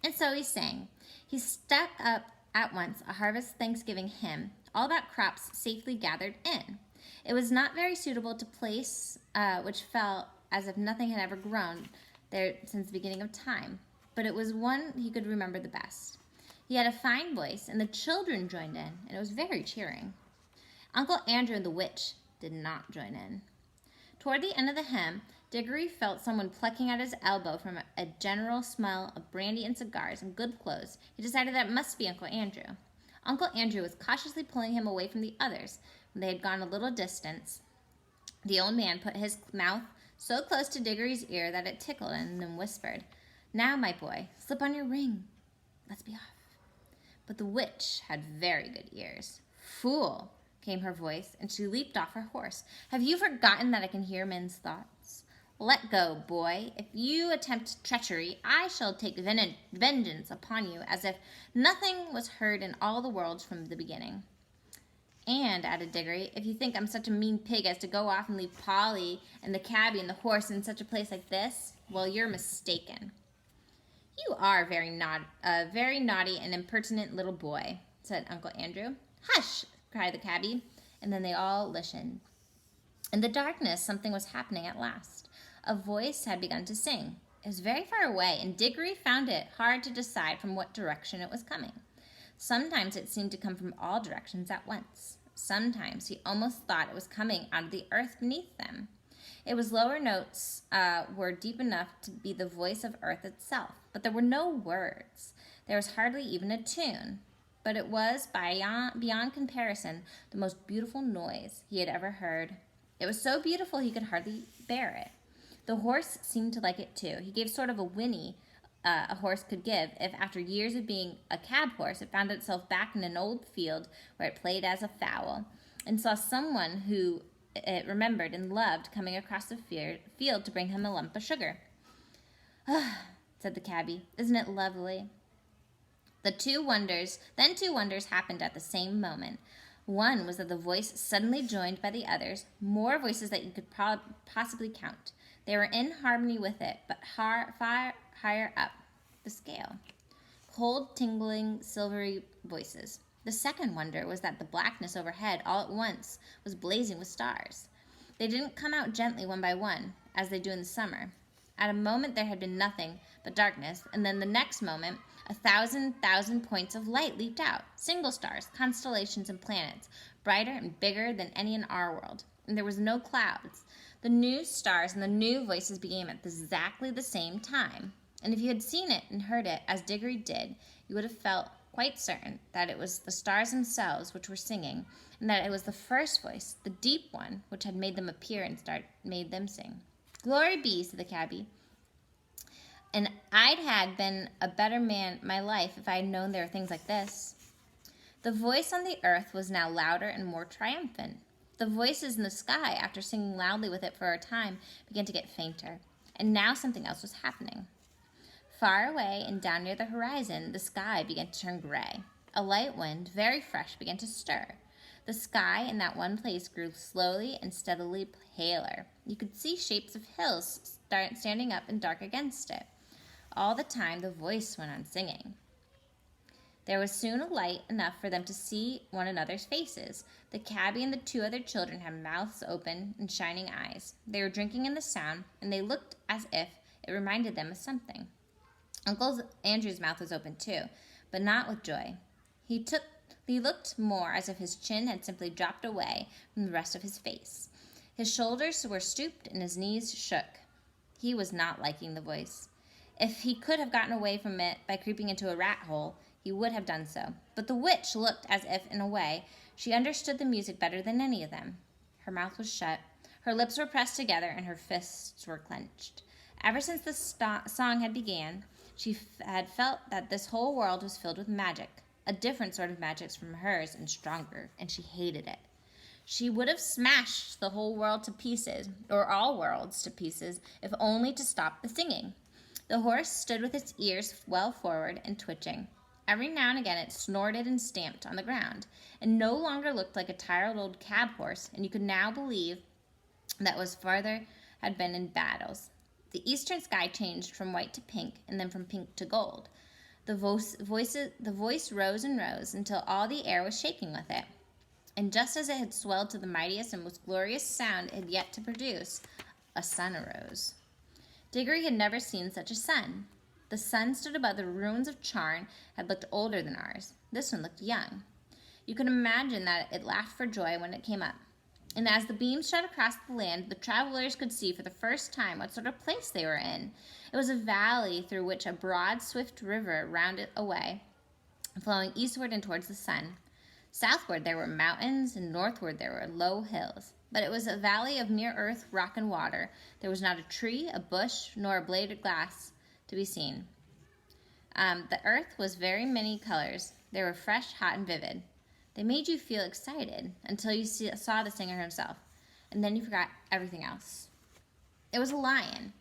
And so he sang. He stuck up at once a harvest Thanksgiving hymn, all about crops safely gathered in. It was not very suitable to place which felt as if nothing had ever grown there since the beginning of time, but it was one he could remember the best. He had a fine voice, and the children joined in, and it was very cheering. Uncle Andrew and the witch did not join in. Toward the end of the hymn, Diggory felt someone plucking at his elbow from a general smell of brandy and cigars and good clothes. He decided that it must be Uncle Andrew. Uncle Andrew was cautiously pulling him away from the others. When they had gone a little distance, the old man put his mouth so close to Diggory's ear that it tickled and then whispered, "Now, my boy, slip on your ring. Let's be off." But the witch had very good ears. "Fool," came her voice, and she leaped off her horse. "Have you forgotten that I can hear men's thoughts? Let go, boy. If you attempt treachery, I shall take vengeance upon you as if nothing was heard in all the world from the beginning. And," added Diggory, "if you think I'm such a mean pig as to go off and leave Polly and the cabby and the horse in such a place like this, well, you're mistaken." "You are a very naughty and impertinent little boy," said Uncle Andrew. "Hush!" cried the cabby, and then they all listened. In the darkness, something was happening at last. A voice had begun to sing. It was very far away, and Diggory found it hard to decide from what direction it was coming. Sometimes it seemed to come from all directions at once. Sometimes he almost thought it was coming out of the earth beneath them. Its lower notes were deep enough to be the voice of earth itself, but there were no words. There was hardly even a tune. But it was, beyond comparison, the most beautiful noise he had ever heard. It was so beautiful he could hardly bear it. The horse seemed to like it too. He gave sort of a whinny a horse could give if, after years of being a cab horse, it found itself back in an old field where it played as a fowl, and saw someone who it remembered and loved coming across the field to bring him a lump of sugar. "Ah," said the cabby, "isn't it lovely?" Then two wonders happened at the same moment. One was that the voice suddenly joined by the others, more voices than you could possibly count. They were in harmony with it, but far higher up the scale. Cold, tingling, silvery voices. The second wonder was that the blackness overhead all at once was blazing with stars. They didn't come out gently one by one, as they do in the summer. At a moment there had been nothing but darkness, and then the next moment 1,000 points of light leaped out, single stars, constellations, and planets, brighter and bigger than any in our world. And there was no clouds. The new stars and the new voices began at exactly the same time. And if you had seen it and heard it, as Diggory did, you would have felt quite certain that it was the stars themselves which were singing, and that it was the first voice, the deep one, which had made them appear and made them sing. "Glory be," said the cabby. "And I'd have been a better man my life if I had known there were things like this." The voice on the earth was now louder and more triumphant. The voices in the sky, after singing loudly with it for a time, began to get fainter, and now something else was happening. Far away and down near the horizon, the sky began to turn gray. A light wind, very fresh, began to stir. The sky in that one place grew slowly and steadily paler. You could see shapes of hills standing up and dark against it. All the time the voice went on singing. There was soon a light enough for them to see one another's faces. The cabby and the two other children had mouths open and shining eyes. They were drinking in the sound, and they looked as if it reminded them of something. Uncle Andrew's mouth was open too, but not with joy. He looked more as if his chin had simply dropped away from the rest of his face. His shoulders were stooped and his knees shook. He was not liking the voice. If he could have gotten away from it by creeping into a rat hole, he would have done so. But the witch looked as if, in a way, she understood the music better than any of them. Her mouth was shut, her lips were pressed together, and her fists were clenched. Ever since the song had begun, she had felt that this whole world was filled with magic, a different sort of magic from hers and stronger, and she hated it. She would have smashed the whole world to pieces, or all worlds to pieces, if only to stop the singing. The horse stood with its ears well forward and twitching. Every now and again it snorted and stamped on the ground, and no longer looked like a tired old cab horse, and you could now believe that was farther had been in battles. The eastern sky changed from white to pink, and then from pink to gold. The voice rose and rose until all the air was shaking with it. And just as it had swelled to the mightiest and most glorious sound it had yet to produce, a sun arose. Diggory had never seen such a sun. The sun stood above the ruins of Charn, had looked older than ours. This one looked young. You could imagine that it laughed for joy when it came up. And as the beams shot across the land, the travelers could see for the first time what sort of place they were in. It was a valley through which a broad, swift river rounded away, flowing eastward and towards the sun. Southward there were mountains, and northward there were low hills. But it was a valley of mere earth, rock, and water. There was not a tree, a bush, nor a blade of grass to be seen. The earth was very many colors. They were fresh, hot, and vivid. They made you feel excited until you saw the singer himself, and then you forgot everything else. It was a lion,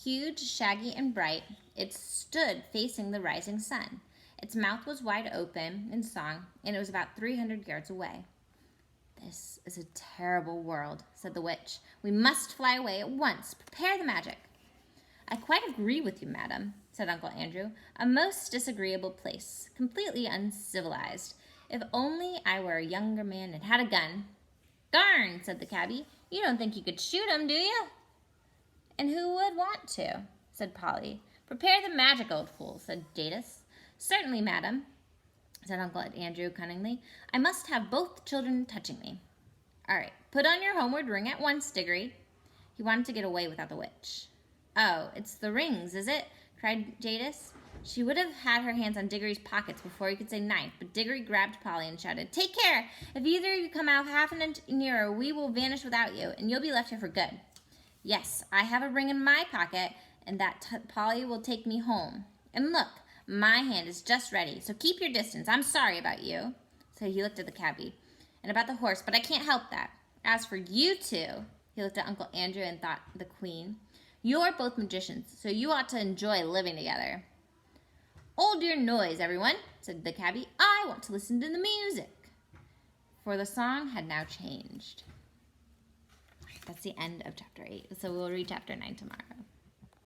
huge, shaggy, and bright. It stood facing the rising sun. Its mouth was wide open in song, and it was about 300 yards away. "This is a terrible world," said the witch. "We must fly away at once. Prepare the magic." "I quite agree with you, madam," said Uncle Andrew. "A most disagreeable place, completely uncivilized. If only I were a younger man and had a gun." "Darn," said the cabby. "You don't think you could shoot him, do you?" "And who would want to?" said Polly. "Prepare the magic, old fool," said Datus. "Certainly, madam," said Uncle Andrew cunningly. "I must have both children touching me." "All right, put on your homeward ring at once, Diggory." He wanted to get away without the witch. "Oh, it's the rings, is it?" cried Jadis. She would have had her hands on Diggory's pockets before he could say knife, but Diggory grabbed Polly and shouted, "Take care! If either of you come out half an inch nearer, we will vanish without you, and you'll be left here for good." "Yes, I have a ring in my pocket, and that Polly will take me home. And look, my hand is just ready, so keep your distance. I'm sorry about you." So he looked at the cabby. "And about the horse, but I can't help that. As for you two," he looked at Uncle Andrew and thought the Queen, "you're both magicians, so you ought to enjoy living together." "Hold your noise, everyone," said the cabby. "I want to listen to the music." For the song had now changed. That's the end of chapter 8, so we'll read chapter 9 tomorrow.